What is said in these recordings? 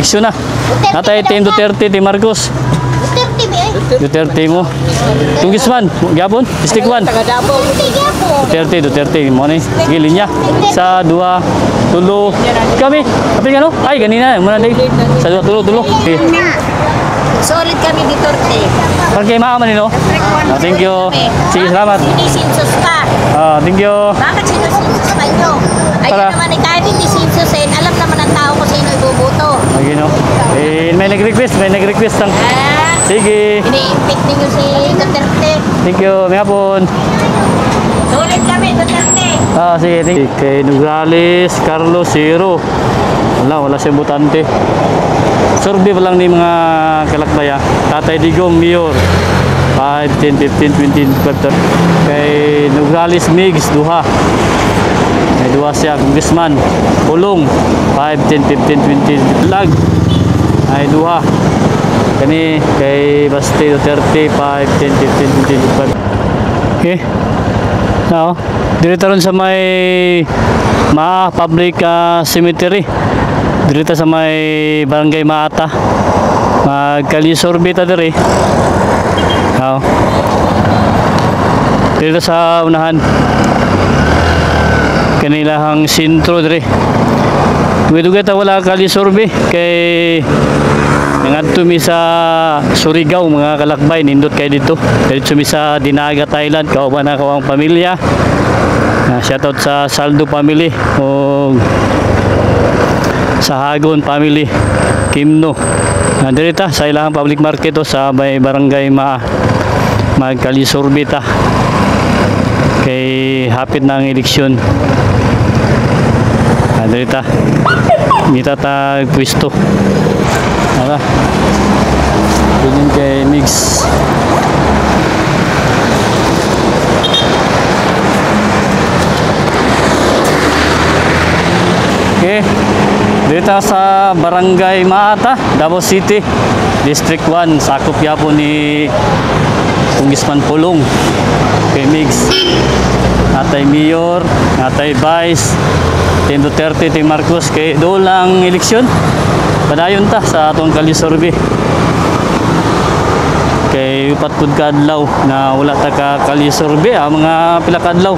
eleksyon na. Natay Team Duterte, Team Marcos. Duterte mo. Congressman, gyapon, District 1. Duterte mo ni. Sige linya. Sa 2 tulo. Kami. Tapi ano? Ay ganina, muna day. Sa 2 tulo. Okay. Solid kami di Duterte. Pagkay maaman nino. Thank you. Sige, salamat. Sinisinsos ka. Thank you. Bakit sinisinsos ka nyo? Ayun naman eh, kahit hindi sinsusin, alam naman ang tao kung sino ibubuto. Okay, no? May nag-request lang. Sige. Ini-impit ninyo si Duterte. Thank you. May hapon. Solid kami, Duterte. Sige. Thank you. Kay Nograles, Carlos, Zero. Wala siya butante. Survey pa lang ni mga kalakbaya. Tatay Digong, Mayor. 5, 10, 15, 20, 25. Kay Nograles, Migs, Duha. May 2 siya. Congressman, Pulong. 5, 10, 15, 20. Lag. Ay 2. Kani kay Basti Duterte 5, 10, 15, 20, 25. Okay. Now, dito ron sa may public cemetery. Dito sa may Barangay Maata. Magkalisorbita diri. Now, dito sa unahan. Kanilahang sentro diri. Duga ta wala kalisorbe kay nangadto mi sa Surigao mga kalakbay nindot kay dito. Diretso mi sa Dinaga, Thailand. Kauban na ko ang pamilya. Shoutout sa Saldo family o sa Hagon family, Kimno. Direta sa ilang public market o sa may Barangay magkalisorbita. Kay hapit na ang eleksyon. Direta kita tag pwesto. Ara. Dinin kay Mix. Okay. Dito sa Barangay Maata, Davao City, District 1, sakop yapo ni Congressman Pulong. Kay Mix. Natay Mayor, natay Vice, Team Duterte, Team Marcos. Kay dolang eleksyon. Padayon ta sa atong kalisorbe. Kay upat pud ka adlaw na wala ta ka kalisorbe, mga pila ka adlaw.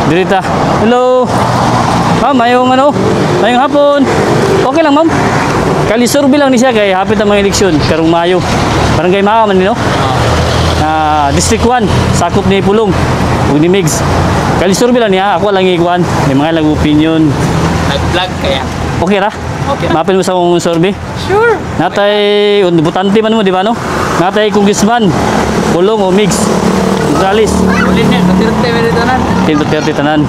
Dirita. Hello. Ma'am, mayong mayong hapon. Okay lang, ma'am. Kalisorbe lang ni siya kay hapit ang mga eleksyon karong Mayo. Barangay Maata man no? District 1, sakop ni Pulong ug ni Migs. Kalisorbe lang niya, ako lang ikuan. May mga lag opinion. Nag-vlog kaya. Okay ra? Okay. Mapin mo sa akong survey? Sure. Natay, butante man mo, di ba no? Natay Congressman, Pulong o Migs. Gonzales. Ulin yan, Duterte meron tanan. Team Duterte tanan.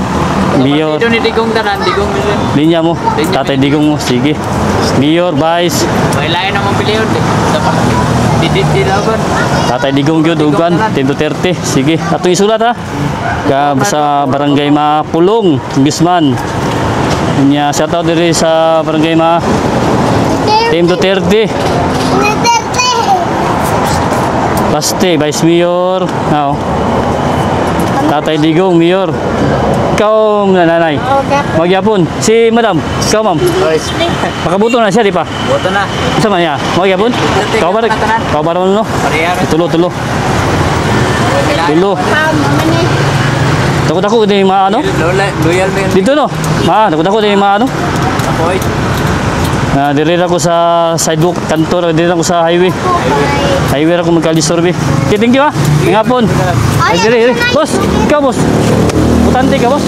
Mayor. Dito ni Digong tanan, Digong meron. Linya mo. Tatay Digong mo. Sige. Mayor, Vice. May lain naman piliyon. Dapat dilaban. Tatay Digong yun, Ugan. Team Duterte. Sige. Atong isulat ha. Sa Barangay Pulong, Congressman. Nya shoutout diri sa Barangay Team Duterte. Basti, Vice Mayor. Tatay Digong, Mayor. Ikaw, nanay. Magyapon. Si Madam. Ikaw, ma'am. Makabuto na siya, di pa? Boto na. Isa man niya. Magyapon. Ikaw ba? Ikaw ba ron, no? Tulo. Tulo. Takot ako din yung mga ano? Loyal man. Dito, no? Takot ako din yung mga ano? Apoy. Diri ako sa sidewalk, kantor, diri ako sa highway. Highway ako magkalisorbe. Okay, thank you ha. Ngapon. Diri. Boss, ikaw boss. Butante ka boss.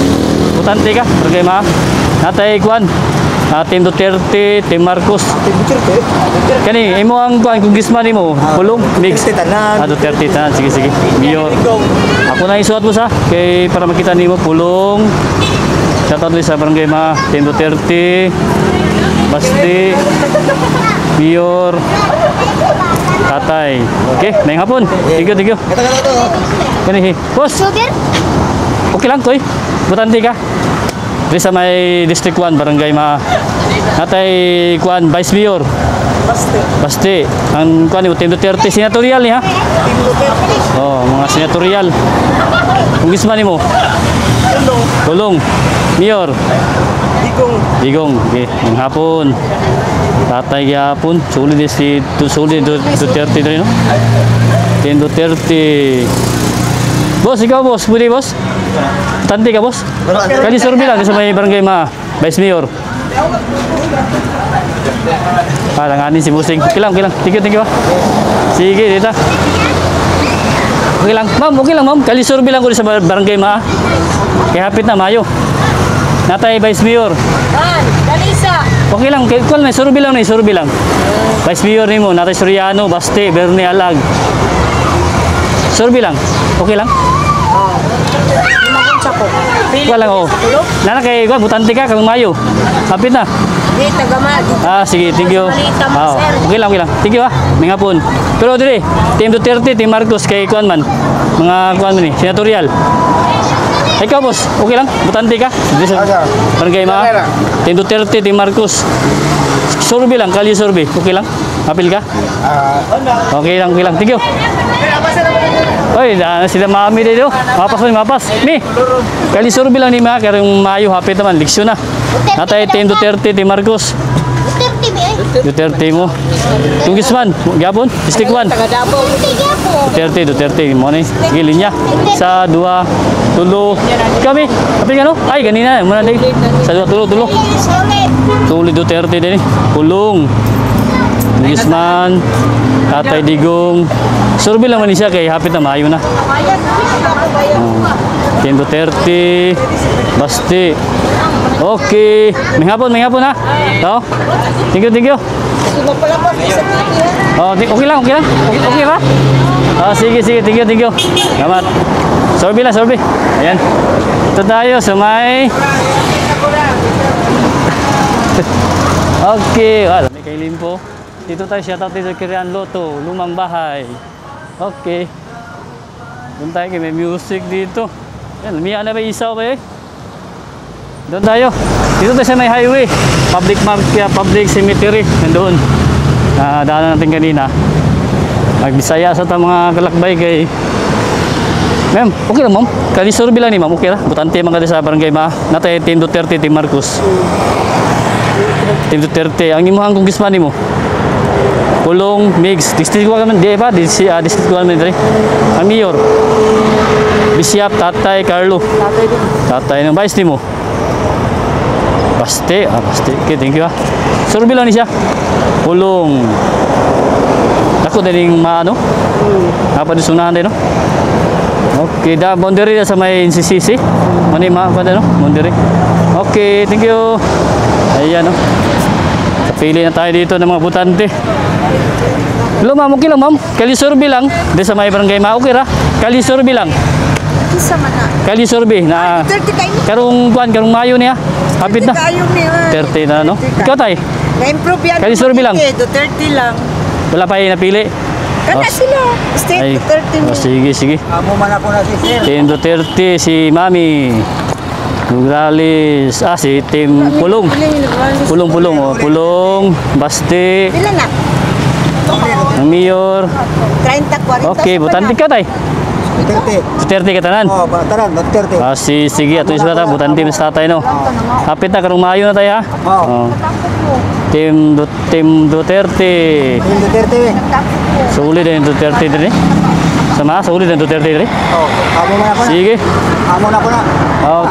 Butante ka. Barangay natay kuan. Team Duterte, Team Marcos. Kani, imo ang kuan Congressman nimo, Pulong, Mix. Duterte tanan. Sige. Mayor. Ako na isuot mo sa kay para makita nimo Pulong. Shoutout sa Barangay Team Duterte. Basti, Mayor, Tatay. Okay, may hapon. Thank you. Kani, boss. Okay lang, Toy. Butante ka. Dito sa may District 1, Barangay Natay kuan, Vice Mayor. Basti. Ang kuan ni Team Duterte, senatorial ni ha? Mga senatorial. Congressman nimo. Tulong. Mayor. Digong. Okay, ng hapon. Tatay yapon, sulit din si Duterte rin, no? Tin Duterte. Boss, ikaw boss, pwede boss? Tanti ka boss? Kali survey lang sa may barangay Vice Mayor. Langanin si Busing. Okay lang. Thank you. Sige, dito. Okay lang. Ma'am. Kali survey lang ko sa barangay Kaya hapit na, Mayo. Natay Vice Mayor. Dalisa. Okay lang, kung na, survey lang. Vice Mayor ni mo, Natay Soriano, Baste, Bernie Alag. Survey lang. Okay lang? Wala lang, oh. Nana kay butante ka, kang Mayo. Hapit na. Di, tagama. Sige, thank you. Okay lang. Thank you may hapon. Pero dire, Team Duterte, Team Marcos, kay kuan man. Mga kuan man ni, senatorial. Ikaw boss, okay lang? Butante ka? Barangay Team Duterte, Team Marcos. Survey lang, kali survey. Okay lang? Apil ka? Okay lang. Thank you. Oy, sila mami dito. Mapas. Mi. Kali survey lang ni kaya yung Mayo hapit naman, leksyon na. Natay Team Duterte, Team Marcos. Duterte mo. Tunggisman, Gabon, District 1. Duterte mo ni. Gilin niya. Sa 2, tulo. Kami. Apil ka no? Ay, ganina. Muna din. Sa 2, tulo. Tuloy Duterte din. Pulong. Tunggisman. Tatay Digong. Survey lang man siya kay hapit na Mayo na. Team Duterte. Baste. Okay. May hapon ha. So, thank you. Okay lang. Okay ba? Sige. Thank you. Salamat. Survey. Ayan. Ito tayo sa may... Okay. May kay Limpo. Dito tayo, shoutout dito kay Rian Loto, Lumang Bahay. Okay. Doon tayo, may music dito. Yan, lumiya na ba isaw ba eh? Doon tayo. Dito tayo sa may highway. Public cemetery. Nandoon. Daanan natin kanina. Magbisaya sa mga kalakbay kay... Ma'am, okay lang ma'am. Kalisurbi lang ni ma'am, okay lang. Butante mga sa barangay Natay Team Duterte, Team Marcos. Team Duterte. Ang imuhang congressman ni mo. Pulong, Migs, District 1 naman, di ba? District 1 naman rin. Ang Mayor. Bishop, Tatay, Carlo. Tatay ng Vice ni mo. Baste. Okay, thank you Survey lang ni siya. Pulong. Ako din yung Apa di sunahan din, no? Okay, boundary na sa may NCCC. Boundary. Okay, thank you. Ayan, no? Pili na tayo dito ng mga butante. Hello ma'am, okay lang ma'am. Kali survey lang. Di sa may barangay okay ra. Kali survey lang. Kali survey na karong Mayo niya. Hapit na. 30 na no. Ikaw tay. Na-improve yan. Kali survey lang. Duterte lang. Wala pa yung napili. Kana sila. State Duterte. Sige. Amo man ako na si Sir. Team Duterte, si Mami. Nograles, si Team Pulong. Pulong, Baste. Pila na? Ang Mayor. 30, 40. Okay, butante ka tay. Duterte ka tanan. Tanan, Duterte. Sige, ato yung sulat butante mas tatay no. Hapit na karong Mayo na tayo ha. Team Duterte. Team Duterte. Sulit din Duterte din. Sulit din Duterte din. Amo man ako na. Sige. Amo na ako na.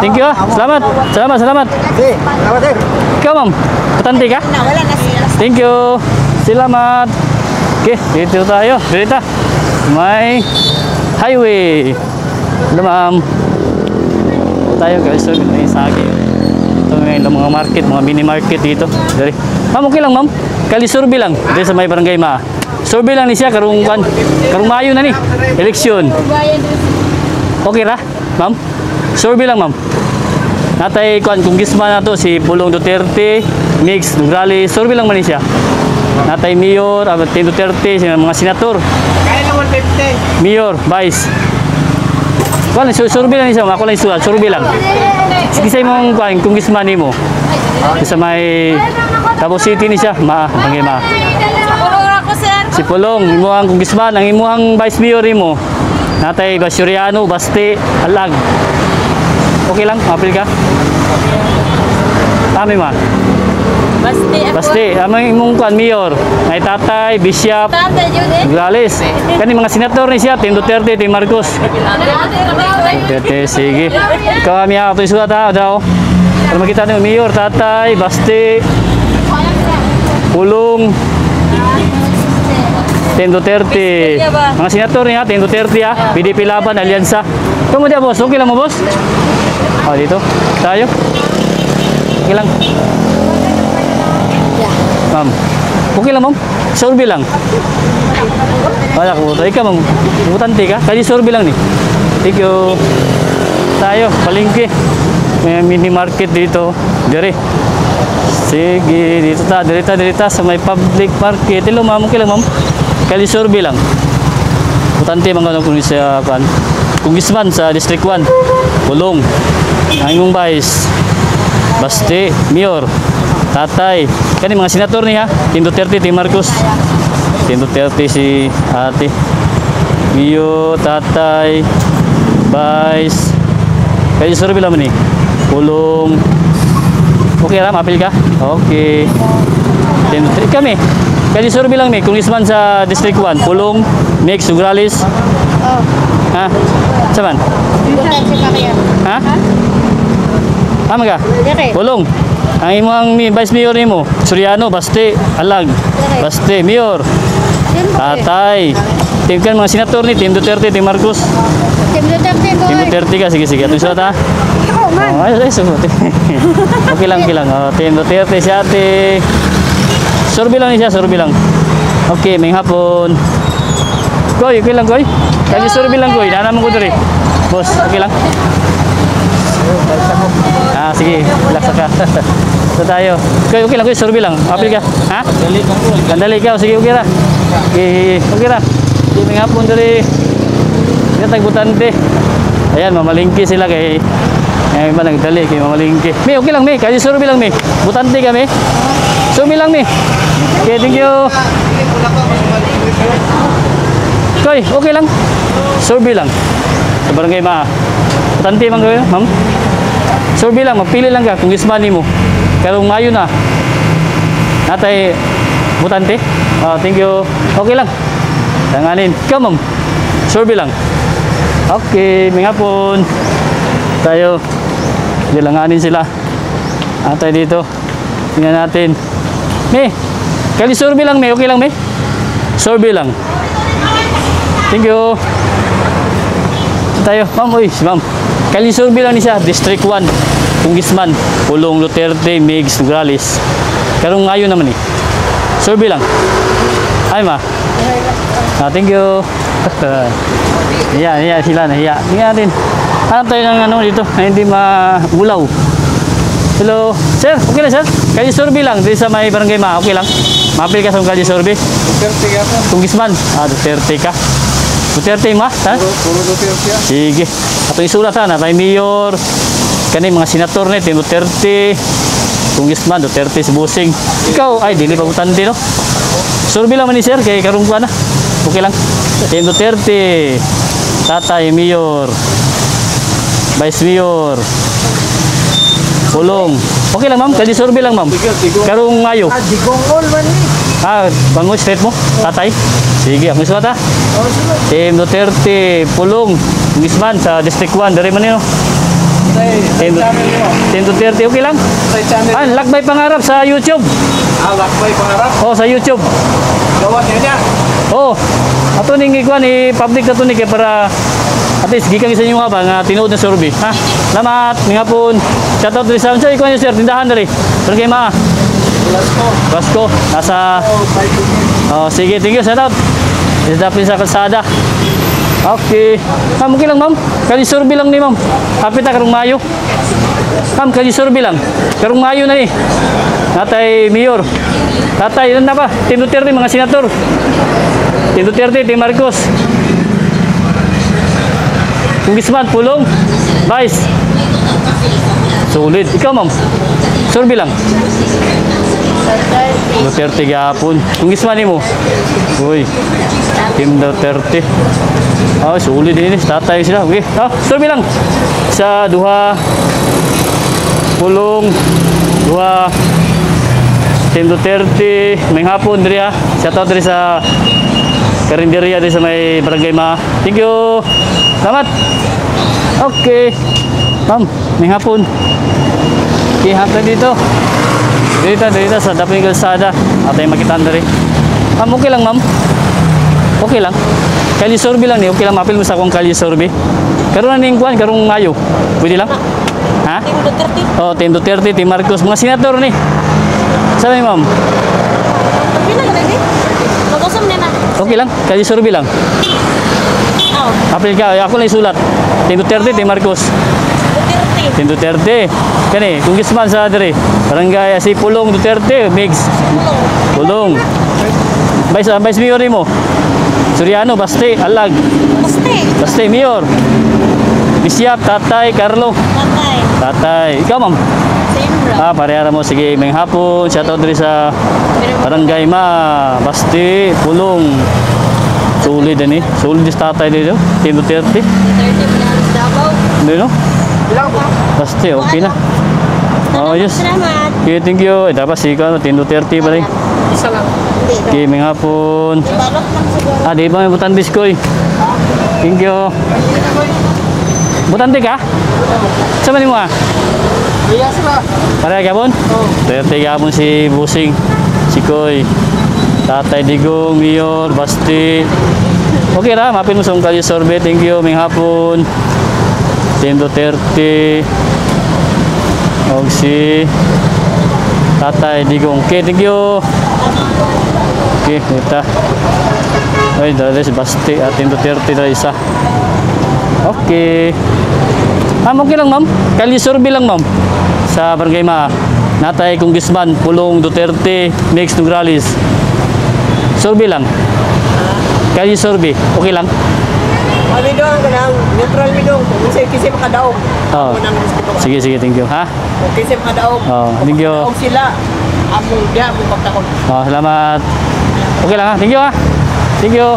Thank you Salamat. Salamat sir. Ikaw ma'am, butante ka? Wala na sila. Thank you. Salamat. Okay, dito tayo. Dito. May highway. Hello ma'am. Tayo guys, so may sagi. Ito ngayon mga market, mga mini market dito. Dari. Ma'am, okay lang ma'am. Kali survey lang. Dito sa may barangay Survey lang ni siya karong Mayo na ni. Eleksyon. Okay ra, ma'am? Survey lang ma'am. Natay congressman na to si Pulong Duterte, Mix, Nograles. Survey lang man ni siya. Natay Mayor, Team Duterte, mga senator. Kaya naman 50. Mayor, Vice. Survey lang ni siya. Ako lang isulat. Survey lang. Sige sa imong congressman ni mo. Sa may Davao City ni siya. Barangay Si Pulong, imuhang congressman, ang imuhang vice mayor mo. Natay Soriano, Baste, Alag. Okay lang, mapil ka? Tama ma. Basti ako. Basti, amang imong kuan mayor. Ay tatay, Bishop, Tatay yun eh. Grales. Kani mga senator ni siya, Team Duterte, Team Marcos. Duterte, sige. Ikaw kami ako ito isulat ha, daw. Para makita niyo, mayor, tatay, Basti, Pulong, Team Duterte. Mga senator niya, Team Duterte ha. PDP Laban, Alyansa. Ikaw mo dyan, boss. Okay lang mo, boss? O, dito. Tayo. Okay lang. Ma'am. Okay lang, ma'am. Survey lang. Wala ko. Ikaw, ma'am. Butante ka. Kaya survey lang ni. Thank you. Tayo. Palengke. May mini market dito. Dire. Sige. Dito ta. Dirita sa may public market. Hello, ma'am. Okay lang, ma'am. Kaya survey lang. Butante mga ano kung sa kan. Congressman sa District 1. Pulong. Ang imong vice. Basti, Mayor, Tatay. Kani mga senator niya, Team Duterte, Team Marcos. Team Duterte si ate. Mayor, Tatay, Vice. Kaya survey lang ni. Pulong. Okay lang, apil ka? Okay. Team Duterte kami. Kaya survey lang ni. Congressman sa District 1. Pulong, Mix, Sugralis. Oh. Ha? Saman? Bukan si Maria. Ha? Tama ka? Dire. Pulong. Ang imong vice mayor nimo, Soriano, Basti, Alag. Basti, mayor. Tatay. Team kan mga senator ni Team Duterte, Team Marcos. Team Duterte boy. Team Duterte ka, sige. Atong sulat ha. Oh man. Oh, ay, sulat. Okay lang. Oh, Team Duterte si ate. Survey lang ni siya, survey lang. Okay, may hapon. Goy, okay lang, Goy. Kaya survey lang, Goy. Nanaman ko diri. Boss, okay lang. Ah, sige, relax ka. Ito tayo. Okay lang, survey lang. Apil ka. Ha? Gandali ka. Sige, okay ra. Okay ra. Sige, may hapon dali. Yan, tagbutante. Ayan, mamalingki sila kay... Ay, iba nagdali kay mamalingki. May, okay lang, may. Kasi survey lang, may. Butante kami. Survey lang, may. Okay, thank you. Okay lang. Survey lang. Sa barangay Butante man gawin, ma'am. Survey lang, magpili lang ka kung gismani mo. Pero ngayon na. Natay butante. Thank you. Okay lang. Tanganin. Ikaw, ma'am. Survey lang. Okay, may hapon. Tayo. Dilanganin sila. Atay dito. Tingnan natin. May. Kali survey lang, may. Okay lang, may. Survey lang. Thank you. Tayo. Ma'am, uy, si ma'am. Kali survey lang ni siya. District 1. Congressman. Pulong, Duterte, Migs, Nograles. Pero ngayon naman eh. Survey lang. Ay, ma. Thank you. Iya sila na. Iya. Tingnan natin. Ano tayo ng ano dito na hindi maulaw. Hello. Sir, okay lang, sir? Kali survey lang. Dito sa may barangay okay lang. Mapil ka sa kali survey. Duterte ka pa. Congressman. Duterte ka. Duterte ma? Ha? Puro Duterte yan. Sige. Ato isulat na tayo mayor. Kani mga senator ni Team Duterte. Congressman Duterte si Busing. Ikaw ay dili pa butante no. Survey lang man ni sir kay karong na. Okay lang. Team Duterte. Tatay mayor. Vice mayor. Pulong. Okay lang ma'am, kadi survey lang ma'am. Karong Mayo. Digong all man ni. Bango straight mo, tatay. Sige, ang isulat ha. Team Duterte, Pulong, Congressman sa District 1, dari man yun. Team Duterte, okay lang? Lakbay Pangarap sa YouTube. Lakbay Pangarap? Sa YouTube. Gawas niya. Ato ning ikuan ni public na to ni kay para at least gikan sa inyo nga tinuod na survey. Ha? Salamat, mga pun. Shout out to sa ikuan niyo sir, tindahan dali. Pero kay ma. Basko, nasa sige, thank you, shout out. Isdapin sa kalsada. Okay. Ma'am, okay lang ma'am. Kali survey lang ni ma'am. Kapit na karong Mayo. Ma'am, kali survey lang. Karong Mayo na ni. Natay mayor. Tatay, ilan na ba? Team Duterte, mga senator. Team Duterte, Team Marcos. Congressman, Pulong. Vice. Solid. Ikaw ma'am. Survey lang. Duterte gapon. Congressman mo. Uy. Team Duterte. Solid ini. Tatay sila. Okay. Survey lang. Sa duha. Pulong. Duha. Team Duterte, may hapon diri ha. Shout out diri sa Karinderya diri sa may Barangay Ma. Thank you. Salamat. Okay. Ma'am, may hapon. Okay, hapon dito. Dito sa Daping Kalsada. Atay makitaan diri. Ma'am, okay lang ma'am. Okay lang. Kali sorbi lang ni, okay lang mapil mo sa akong kali sorbi. Karon na ning kuan, karong Mayo. Pwede lang? Ha? Team Duterte. Oh, Team Duterte, Team Marcos, mga senador ni. Sabi ma'am, Bilang na din. Mag-usam na na. okay lang, kali sorbi lang. Oh, Apil ka, ako lang isulat. Team Duterte, Team Marcos. Duterte. Team Duterte. Kani, congressman sa diri. Barangay si Pulong Duterte, Migs. Pulong. Vice Mayor mo. Suriano, Baste, Alag. Baste, Mayor. Bisyap, Tatay, Carlo. Tatay. Tatay. Ikaw, ma'am? Same bro. Parehara mo. Sige, may hapon. Shoutout diri sa Barangay Ma. Baste, Pulong. Solid ani. Solid is tatay dito. Team Duterte. Duterte Bilang Davao. Hindi, no? Baste, okay na. Oh, yes. Salamat. Okay, thank you. Dapat si ikaw, Team Duterte ba rin? Isa lang. Okay, may hapon. Balot lang siguro. Di ba may butan biskoy? Thank you. Butante ka? Sama ni mo ah? Iya sila. Pareha gabon? Duterte gabon si Busing, si Koy, Tatay Digong, Mayor, Basti. Okay ra, mapin mo sa kali sorbe. Thank you, may hapon. Team Duterte. Og si Tatay Digong. Okay, thank you. Okay, kita. Ay, dali si Basti at Team Duterte na isa. Okay. Ma'am, okay lang ma'am. Kali sorbe lang ma'am. Sa Barangay Ma. Natay Congressman Pulong Duterte, Mix Nograles. Sorbe lang. Kali sorbe, okay lang. Kami doon, kanang neutral mi doon. Kasi makadaog. Oh. Ako nang gusto ko. Sige, thank you. Ha? Kasi makadaog. Oh, thank you. Makadaog sila. Among diya, among pagtakon. Oh, salamat. Okay lang ha. Thank you ha. Thank you.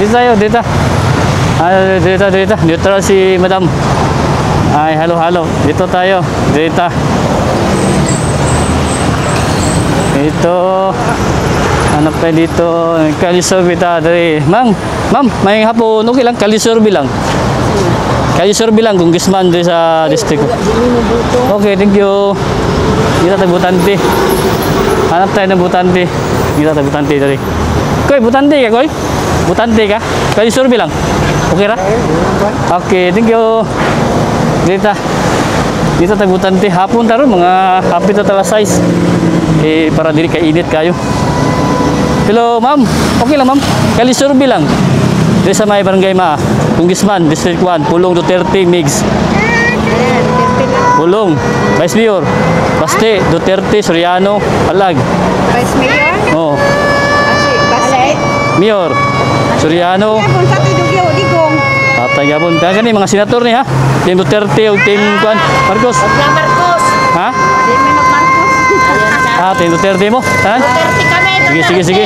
Dito tayo, dito. Dito. Neutral si Madam. Ay, halo. Dito tayo. Dito. Ito. Hanap tayo dito. Kalisorbe ta dari. Ma'am, may hapon. Okay lang, kalisorbe lang. Kalisorbe lang, congressman dari sa district. Okay, thank you. Dito tayo butante. Hanap tayo ng butante. Dito tayo butante dari. Koy, butante ka, Koy? Butante ka? Kalisorbe lang. Okay ra? Okay, thank you. Dito tayo butante. Hapon taro, mga hapit na tala size. Para diri kainit kayo. Hello, ma'am. Okay lang, ma'am. Kalisorbe lang. Dito sa may Barangay Ma. Congressman, District 1, Pulong Duterte, Migs. Pulong, Vice Mayor, Baste, Duterte, Soriano, Alag. Vice Mayor? Oh, Basit? Mayor, Soriano, Kung sa Tidugyo, Digong. Tatay Gabon. Kaya gani, mga senator ni ha. Team Duterte o Team Juan Marcos. Wala Marcos. Ha? Di mo nagmarcos. Ah, Team Duterte mo. Ha? Duterte kami. Sige.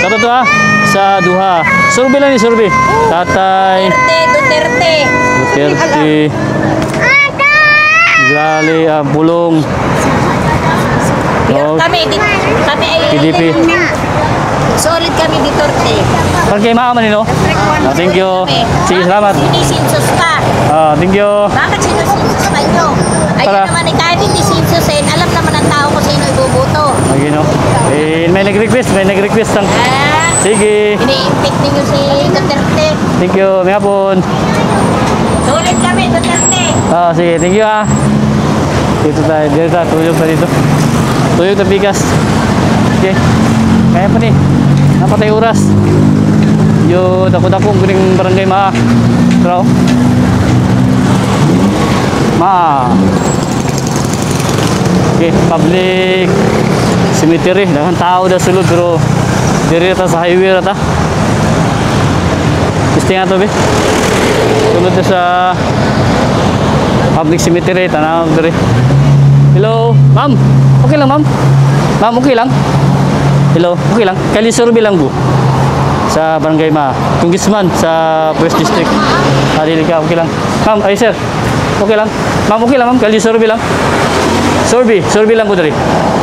Kato to ha. Sa duha. Survey lang ni survey. Tatay. Duterte. Duterte. Gali, Pulong. Oh, Kami ay PDP. solid kami Duterte. Pagkay maaman no? Thank you. Sige, salamat. Sinisinsos ka. Thank you. Bakit sinisinsos ka nyo? Ayun Para- naman kahit hindi sinsusin, alam naman ng tao kung sino ibubuto. Lagi no. May nag-request lang. Ah, Sige. ini-impick ninyo si Duterte. Thank you. May hapon. Solid kami Duterte. Sige. Thank you ha. Dito tayo. Tuyog na dito. Tuyog na bigas. Okay. Kaya pa ni. Napatay oras. Yung dako-dako kuning Barangay Ma. Traw. Okay, public cemetery. Daghang tao da sulod pero diri ta sa highway ra ta. Gusto nga to be. Sulod na sa public cemetery tanaw diri. Hello, ma'am. Okay lang, ma'am. Ma'am, okay lang. Hello, okay lang. Kalisorbe lang bu. Sa Barangay Ma. Congressman sa West District. Dili ka, okay lang. Ma'am, ay sir. Okay lang. Ma'am, okay lang, ma'am. Kalisorbe lang. Sorbe lang ko diri.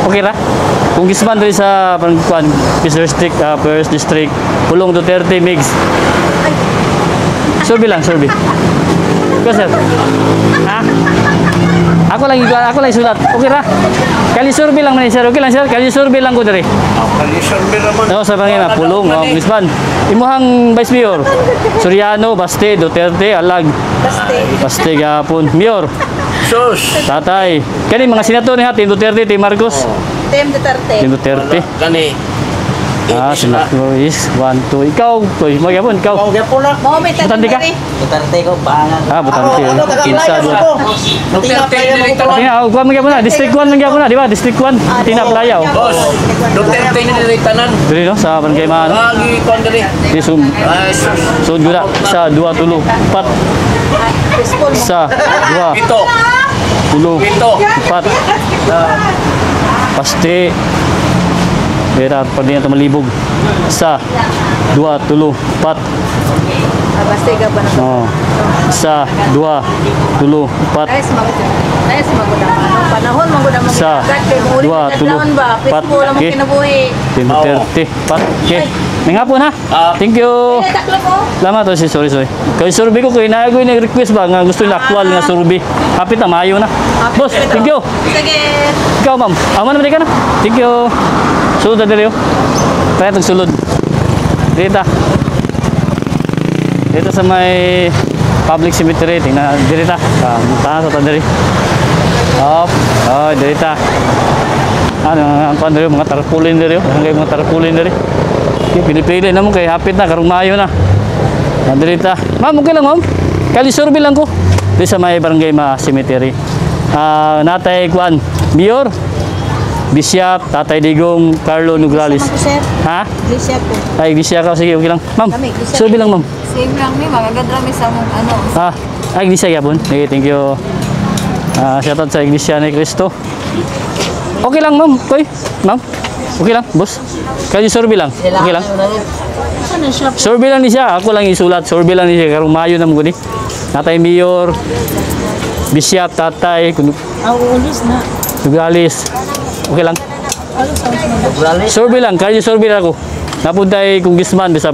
Okay ra? Congressman diri sa Pangkuan, First District, Pulong Duterte Migs. Survey lang, survey. Ikaw, sir. Ha? Ako lang sulat. Okay ra? Kali survey lang man, sir. Okay lang, sir. Kali survey lang ko diri. Kali-survey naman. No, sa Pangina, Pulong, Congressman. Imuhang Vice Mayor, Soriano, Baste, Duterte, Alag. Baste gapon. Mayor, Sus. Tatay. Kani mga senator ni ha, Team Duterte, Team Marcos. Team Duterte. Team Duterte. Gani. Senator is 1, 2. Ikaw, Toy, magyapon, ikaw. Kau gapo na. Mo may Butante ka? Duterte ko, pangalan. Butante. Kinsa doon. Duterte dito. Tingnan, kuha magyapon na. District 1 magyapon na, di ba? District 1. Tina Playa. Boss, Duterte ni diri tanan. Dili no, sa Barangay Maan. Lagi kon diri. Di sum. Ay, sus. Sud guna sa 2 tulo 4 sa 2 Ito. tulo Ito. 4 Paste. Era pa din ito malibog sa 2 tulo 4 Basta ka ba na? oh. Sa 2 tulo 4 Ayos magod naman. Panahon magod naman. Sa 2 tulo 4 okay. Team Duterte 4 okay. May hapon ha. Thank you. Salamat to si sorry. Kay survey ko kay naagoy nag-request ba nga gusto nila actual nga survey. Hapit na maayo na. Boss, thank you. Sige. Ikaw ma'am. Aman naman ka na. Thank you. Sulod na dito. Try itong sulod. Dito sa may public cemetery. Tingnan dito. Tahan sa tandari. Up. Oh, dito. Ano ang dito mga tarpaulin dito. Hanggang mga tarpaulin dito. Pinipili naman kay hapit na karong Mayo na. Dito. Ma'am, okay lang ma'am. Kali survey lang ko. Dito sa may barangay cemetery. Natay Kwan Mayor Bishop, Tatay Digong, Carlo Nograles. Sir, Ha? Glisya po. Ay, Iglesia ka. Sige, okay lang. Ma'am, survey lang, ma'am. Same lang mi, magadrami sa mong ano. Ay, Iglesia yapon. Okay, thank you. Shoutout sa Iglesia ni Cristo. Okay lang, ma'am. Koy, ma'am. Okay lang, boss. Kaya survey lang. Okay lang. Survey lang ni siya. Ako lang isulat. Survey lang ni siya. Karong Mayo na mo guni. Tatay Mayor, Bishop, Tatay, Ulis na. Nograles. Okay lang. Survey lang, kaya survey lang ako. Napuntay Congressman sa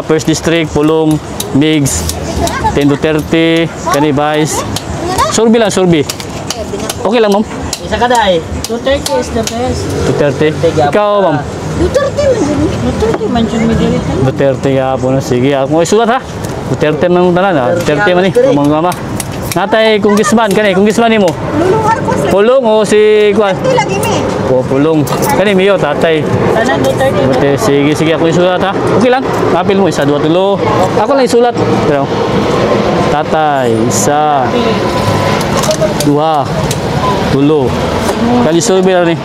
First District, Pulong, Migs, Team Duterte, Kani Vice. Survey lang, survey. Okay lang, ma'am. Isa ka dahil. Duterte is the best. Duterte. Ikaw, ma'am. Duterte man dyan mi diri. Duterte nga po na. Sige, ako isulat ha. Duterte man mong tanan ha. Duterte man eh. Mama. Natay Congressman, kani, Congressman ni mo. Lulungar ko sa Pulong o si Kwan? lagi mi. Pulong. Kani, Mayo, Tatay. Tanan Duterte. Buti, sige, ako isulat ha. Okay lang. Kapil mo, 1, 2, 3. Ako lang isulat. Pero, Tatay, 1, 2, 3. Kali survey lang ni. 1,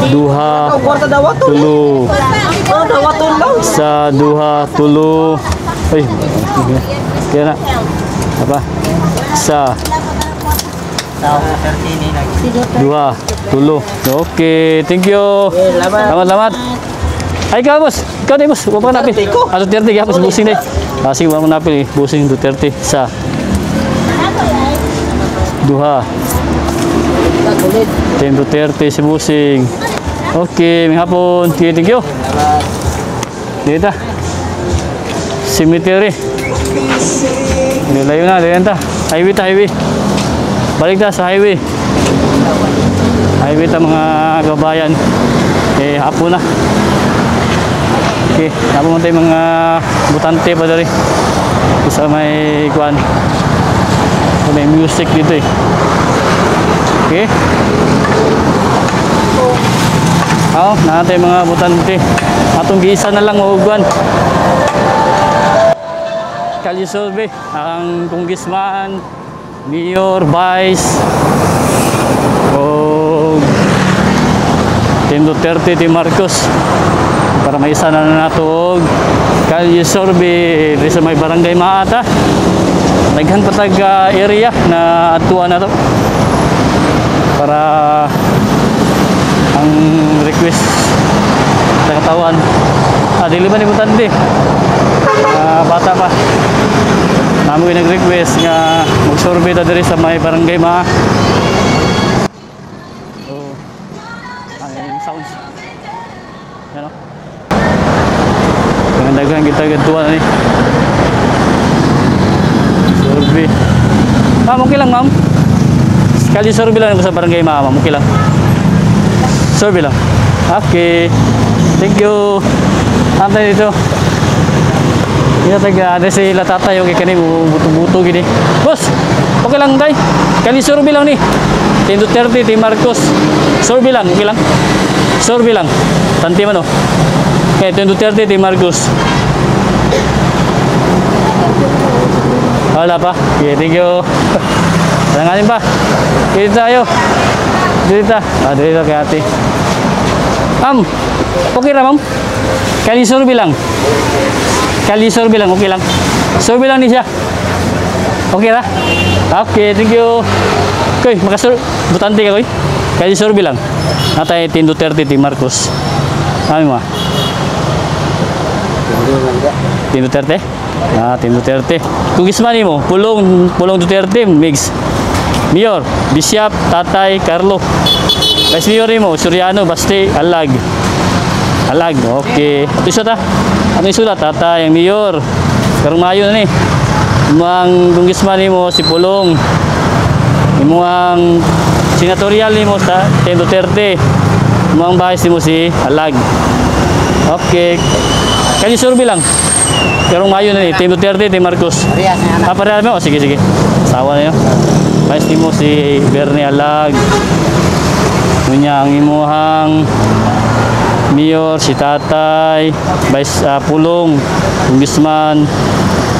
2, 3. Sa 2, 3. Ay, kaya na. Apa? Sa 2, 3. Okay, thank you. Salamat. Ay, ikaw, boss. Ikaw din, boss. Huwag pa napil. Duterte, kaya po si Busing din. Sige, huwag mo napil eh. Busing Duterte. Sa 2. Team Duterte, si Busing. Okay, may hapon. Thank you. Dito. Cemetery. Layo na, highway. Balik ta sa highway. Highway ta mga kabayan. Hapon na. Okay, hapon tayo mga butante pa dari. Isa may kuan. May music dito eh. Okay. Natay mga butante. Atong giisa na lang mahuguan. Kali survey ang Congressman, Mayor, Vice, o Team Duterte, Team Marcos para may isa na nato kali survey sa may barangay Maata. Naghan patag area na atuan na to para ang request sa katawan. Dili ba ni butante? Bata pa. Namin nag-request nga mag-survey ta diri sa may barangay Yan o. Dagan kita gantuan ni. Survey. Ma'am, okay lang ma'am. Sekali survey lang sa barangay ma'am. Okay lang. Survey lang. Okay. Thank you. Antay dito. Iya taga ada sila tatay yung kani buto-buto gini. Boss, okay lang tay. Kali survey lang ni. Tendo 30 ti Marcos. Survey lang, okay lang. Survey lang. Tanti man oh. Okay, tendo 30 ti Marcos. Wala pa. Okay, thank you. Langanin pa. Dito tayo. Dito. Dito kay ate. Ma'am, okay ra ma'am? Kali survey lang. Kali survey lang, okay lang. Survey lang ni siya. Okay ra? Okay, thank you. Okay, makasur butante ka koy. Kali survey lang. Natay Tendo 30 ti Marcos. Ano mo? Tendo 30? Tendo 30. Kung ismani mo, pulong Duterte, mix. Mayor, Bishop, Tatay, Carlo. Vice Mayor mo, Soriano, Baste, Alag. Alag, okay. Ito siya ta. Ano yung sulat? Tatay, ang Mayor. Karong Mayo na ni. Imong Congressman mo, si Pulong. Imong senatorial mo sa Tendo 30. Imong bahis mo si Alag. Okay. Kanya survey lang. Karong Mayo na ni. Tendo 30, ti Marcos. Pareha mo? Sige, sige. Sawa na yun. Bahis mo si Bernie Alag. Nunya ang imuhang Mayor, si Tatay, Vice Pulong, Congressman,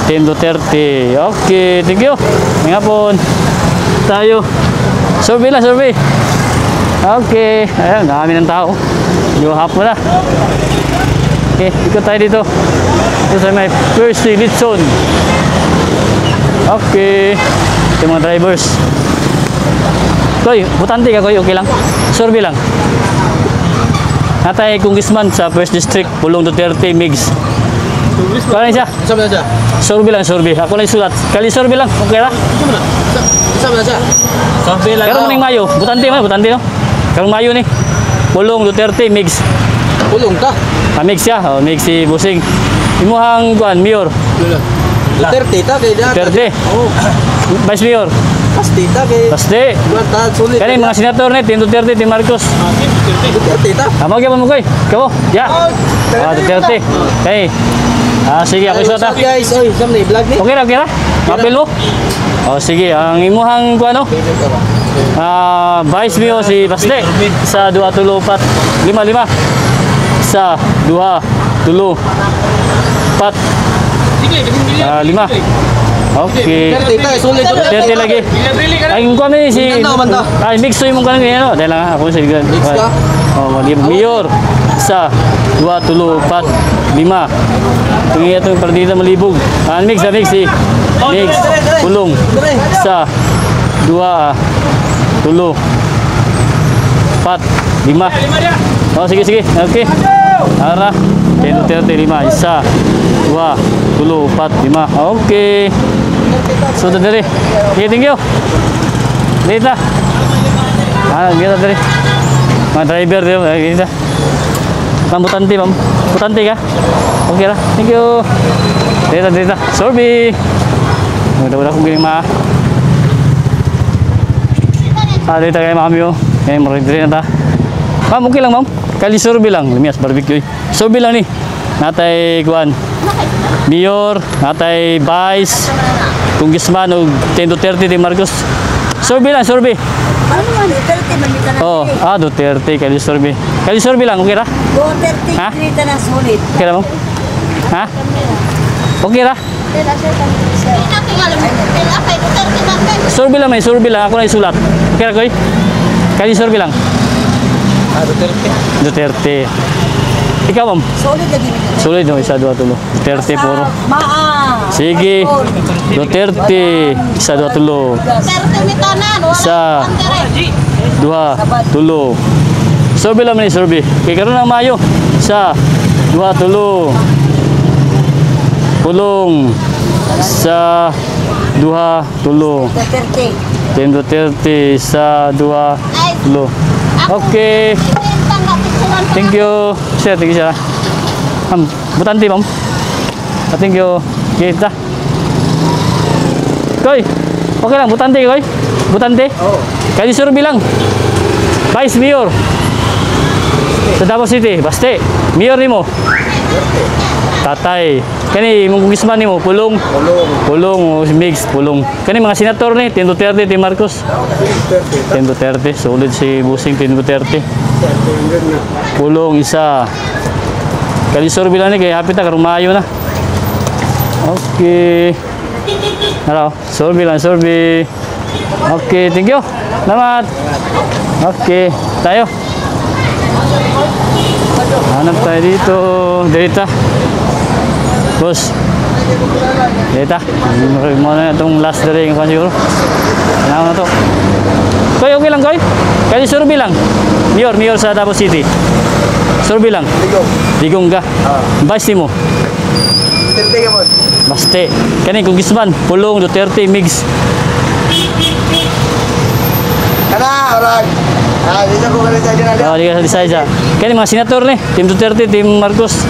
Tendo 30. Okay, thank you. Nga po. Tayo. Survey lang, survey. Okay. Ayan, dami ng tao. Yung hapon na. Okay, ikot tayo dito. Ito sa may first Litson. Okay. Ito yung mga drivers. Koy, butante ka koy, okay lang. Survey lang. Natay Congressman sa First District, Pulong Duterte, Migs. Kaya siya? Sama na siya. Survey lang, survey. Ako lang sulat. Kali survey lang, okay lang? Sama na siya. Survey lang. Karong ning Mayo, butante man, butante no? Karong Mayo ni. Pulong Duterte, Migs. Pulong ka. Migs siya, Migs si Busing. Imuhang kuan, Mayor. Duterte ta kay Duterte. Oh. Vice Mayor. Pasti ta kay. Paste. Buwan sulit. Kani mga senator ni, Tendo 30, ti Marcos. Duterte ta. Amo gyud mo koy. Kawo. Ya. Duterte. Okay. Sige, ako sulat ha. Guys, oy, sam ni vlog ni. Okay ra? Mapil mo? Sige, ang imuhang kuano? Vice Mayor si Basle sa 2 tulo 4 5 sa 2 tulo 4 5. Okay. Duterte ta sulit. Duterte lagi. Ay kuan ni si ay mix so imong kanang ano, dahil lang ako sa ligan. Mix ka? Mayor sa 2 tulo 4 5. Tungi atong partida malibog. Mix si Mix Pulong sa 2 tulo 4 5. Sige sige. Okay. Ara. Tendo 35 isa 2 tulo 4 5. Okay. So dari. Okay, thank you. Dita. Kita dari. Mga driver dia kita. Ma'am, butante ma'am. Butante ka? Okay lah. Thank you. Dita. Sorry. Mudah-mudahan kung giling dito kayo ma'am yun. Ngayon, maridri na ta. Ma'am, okay lang ma'am. Kali survey lang. Lumias barbecue. Survey lang ni. Natay kuan. Mayor, natay Vice, Congressman o Tendo 30 ti Marcos. Survey lang, survey. Ano man, Duterte man dito na. Duterte, kali survey. Kali survey lang, okay ra? Duterte Ha? dito na sulit. Okay ra ma'am? Ha? Okay ra? Survey lang, may survey lang. Ako na isulat. Okay ra koy? Kali survey lang. Duterte. Duterte. Ikaw ma'am? Sulit lagi. Sulit no, isa 2 tulo. Duterte puro. Maa. Sige. Duterte, isa 2 tulo. Sa 2 tulo. Survey lang ni survey. Kaya karon na Mayo sa 2 tulo. Pulong sa 2 tulo. Duterte. Tendo 30 sa 2 tulo. Okay. Thank you. Sir, thank you sir. Ma'am, butante ma'am. Thank you. Kita. Koy, okay lang, butante koy. Butante? Oo. Kaya di survey lang. Vice Mayor. Sa Davao City, Baste. Mayor ni mo. Tatay. Kani mong gisman ni mo, pulong. Pulong, mix, pulong. Kani mga senator ni, Tim Duterte, Tim Marcos. Tim Duterte, solid si Busing Tim Duterte. Pulong isa. Kali survey lang ni, kaya hapit na, karong Mayo na. Okay. Hello, survey lang, survey. Okay, thank you. Salamat. Okay, tayo. Hanap tayo dito. Data. Boss. Data. Muna na itong last day ng siguro. Ano na to? Koy, okay lang, Koy? Kaya survey lang. Mayor sa Davao City. Survey lang. Digong ka. Vice mo. Baste. Kani kung gisman, Pulong, Duterte, Migs. Kana, orang. Dito ko kami sa dyan. Oh, di ka sa isa. Kani mga senator ni, Tim Duterte, Tim Marcos.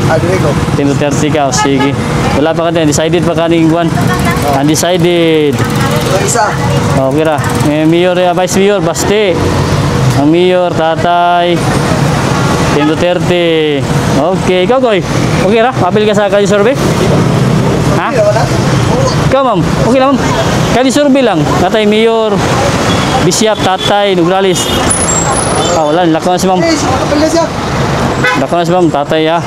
Dito ko. Tim Duterte ka, sige. Wala pa ka din, decided pa kaning buwan. Undecided. Isa. Okay ra. Mayor, Vice Mayor, Baste. Ang Mayor, Tatay. Tim Duterte. Okay, ikaw Koy. Okay ra, mapil ka sa kanya survey? Ha? Ikaw ma'am, okay lang ma'am. Kaya survey lang. Tatay Mayor, Bishop, Tatay, Nograles. Wala, lakaw na si ma'am. Lakaw na si ma'am, Tatay ha.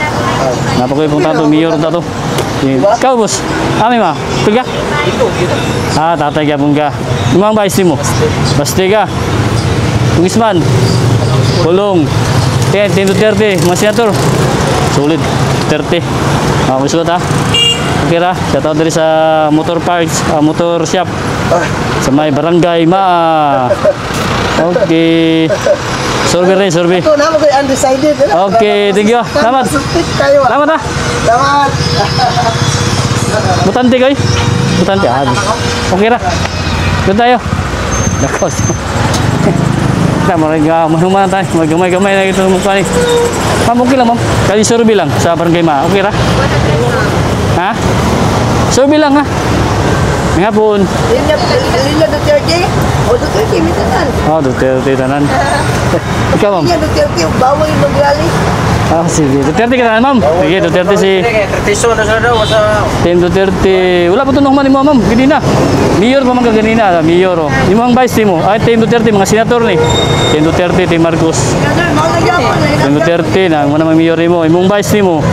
Napakoy pong tato, Mayor tato. Ikaw boss, kami ma, piga? Tatay ka pong ka. Yung mga vice mo? Baste ka. Pungisman. Pulong. Tim Duterte, mga senator. Sulit, Duterte. Masuot ha. Okay ra, shout out dari sa motor parts, motor shop. Sa may barangay Ma. Okay. Survey rin, survey. Ito naman kayo undecided. Okay, thank you. Salamat. Salamat ha. Salamat. Butante kayo? Butante. Okay ra. Doon tayo. Nakos. Manuman tayo. Maggamay-gamay na ito mukha ni. Ma'am, okay lang ma'am. Kali survey lang sa barangay Ma. Okay ra? Ha? Survey lang ha. May hapon. Lila Duterte. O Duterte, may tanan. Duterte tanan. Ikaw ma'am. Lila Duterte, bawal yung mag-rally. Sige. Duterte ka tanan ma'am. Sige, Duterte si Tertiso na sa daw sa Tim Duterte. Wala pa ito naman mo ma'am. Ganina. Mayor pa man ka ganina. Mayor o. Yung mga vice mo. Tim Duterte, mga senator ni. Tim Duterte, Tim Marcos. Tim Duterte na. Mga naman mayor mo. Yung vice mo.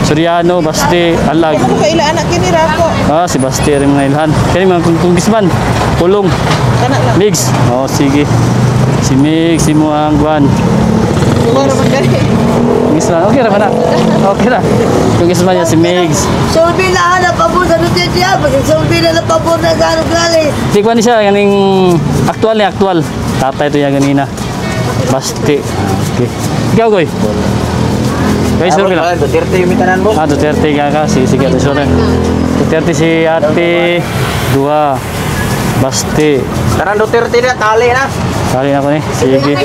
Soriano, Baste, Alag. Ako kaila anak kini rako. Si Baste rin mga ilhan. Kaya mga kungkisman. Pulong. Kana lang. Migs. Sige. Si Migs, si Muang Guan. Buwan naman gani. Kungkisman. Okay ra ba na? Okay ra. Kungkisman niya si Migs. Sulbi na hanap pabor sa Duterte ya. Pag sulbi na pabor na ganong rally. Tikwan siya. Ganing aktual ni aktual. Tatay ito yan ganina. Baste. Okay. Ikaw, Goy. Guys, survey lang. Duterte yung mitanan mo. Duterte ka. Sige, ito survey. Duterte si ate. Dua. Baste. Karang Duterte na, tali na. Kali na ko ni. Sige.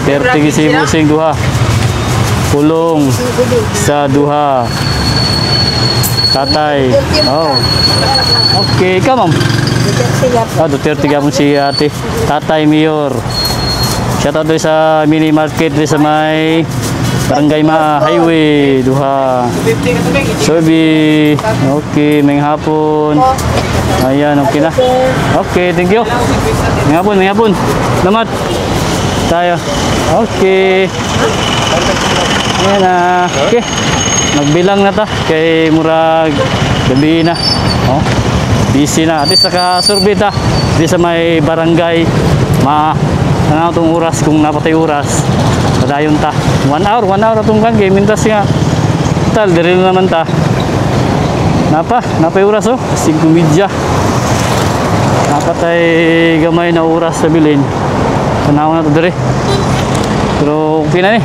Duterte si Busing duha. Pulong. Sa duha. Tatay. Okay, ikaw ma'am. Duterte ka si ate. Tatay Mayor. Shout out doon sa mini market doon sa may Barangay Ma Highway duha. Sobi. Okay, may hapon. Ayan, okay na. Okay, thank you. May hapon. Salamat. Tayo. Okay. Ayan na. Okay. Magbilang na ta kay murag gabi na. Busy na. At least naka-survey ta. Di sa may barangay Ma. Ano itong oras kung napatay oras. Padayon ta. 1 hour itong kan. Kaya mintas nga. Tal, diri na naman ta. Napay oras 5:30. Napatay gamay na oras sa bilin. Tanaw na to diri. Pero okay na ni.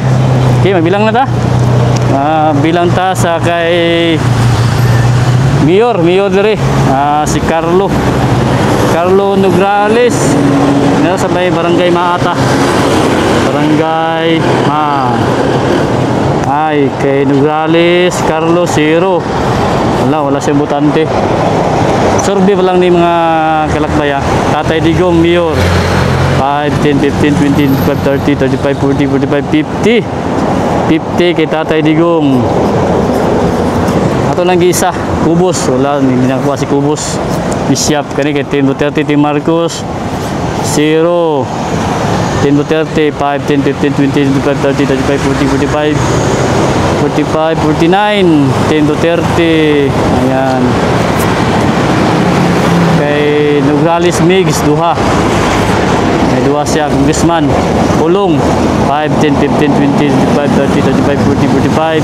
Okay, mabilang na ta. Bilang ta sa kay Mayor diri. Si Carlo Carlo Nograles. Nasa may Barangay Maata. Barangay ay kay Nograles Carlo Zero. Wala siyang butante. Survey pa lang ni mga kalakbaya. Tatay Digong Mayor 5, 10, 15, 20, 25, 30, 35, 40, 45, 50 kay Tatay Digong. Ato lang gisa Kubos, wala hindi nakuha si Kubos. Bishop kani kay Tim Duterte, Tim Marcos 0, Tim Duterte 5, 10, 15, 20, 25, 30, 35, 40, 45, 49 Tim Duterte. Ayan kay Nograles Migs duha. May duha siya congressman. Pulong 5, 10, 15, 20, 25, 30, 35, 40, 45,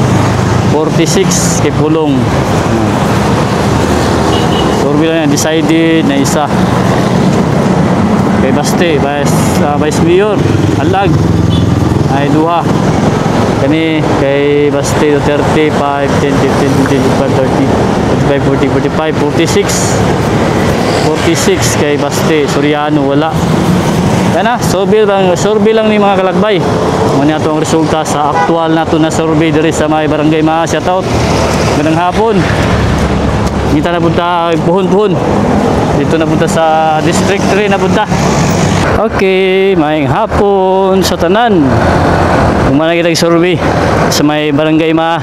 46 kay Pulong. Survey lang yan, decided na isa. Kay Baste, Vice Mayor Alag ay duha. Kani kay Baste Duterte 5, 10, 15, 20, 25, 30, 35, 40, 46 kay Baste. Soriano wala. Yan na, survey lang ni mga kalakbay. Muna ito ang resulta sa aktual na ito na survey diri sa may Barangay Maa. Shoutout. Magandang hapon. Kita na punta puhon-puhon. Dito na punta sa District 3 na punta. Okay, maayong hapon sa tanan. Kumana kita survey sa may Barangay Maa.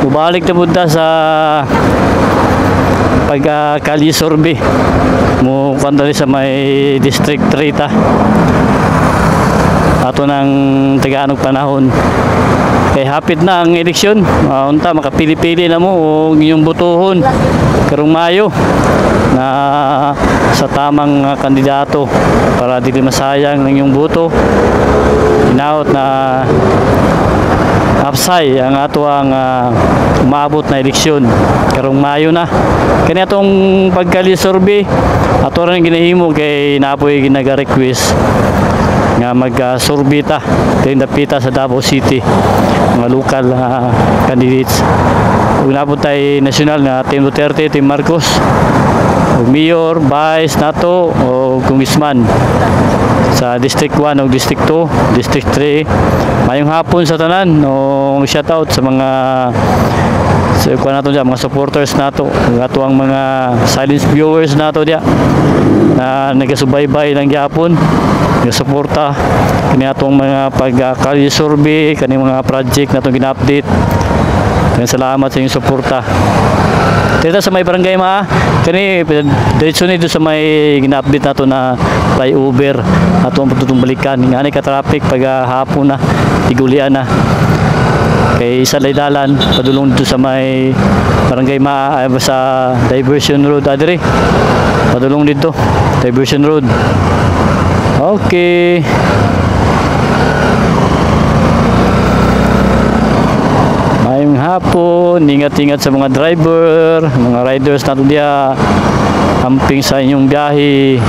Bubalik na punta sa pagkakali survey mo kanta sa may District 3 ta. Ato ng tagaanog panahon kay hapit na ang eleksyon. Unta makapili-pili na mo o inyong botohon karong Mayo na sa tamang kandidato para dili masayang ang inyong boto. Inaot na upside ang ato ang umabot na eleksyon karong Mayo na. Kani atong pagkali survey ato rin ginahimo kay napoy ginaga-request nga mag-survey ta kay dapita sa Davao City mga local candidates. Unabot tay national nga Tim Duterte, Tim Marcos, o Mayor, Vice nato o Congressman sa District 1 o District 2, District 3. Mayong hapon sa tanan o shoutout sa mga nato dyan, mga supporters nato, ato ang mga silent viewers nato dyan na nagasubaybay lang gyapon nagasuporta kani atong mga pagkakali survey, kani mga project nato gina-update. Kaya salamat sa inyong suporta. Dito sa may Barangay Maa, kani diretso nito sa may gina-update nato na flyover ato ang pagtutong balikan nga ni ka traffic pag hapon na tigulian na kay isa dalan padulong dito sa may Barangay Maa sa Diversion Road adiri padulong dito Diversion Road. Okay, mayong hapon, ingat-ingat sa mga driver, mga riders nato diya amping sa inyong biyahe.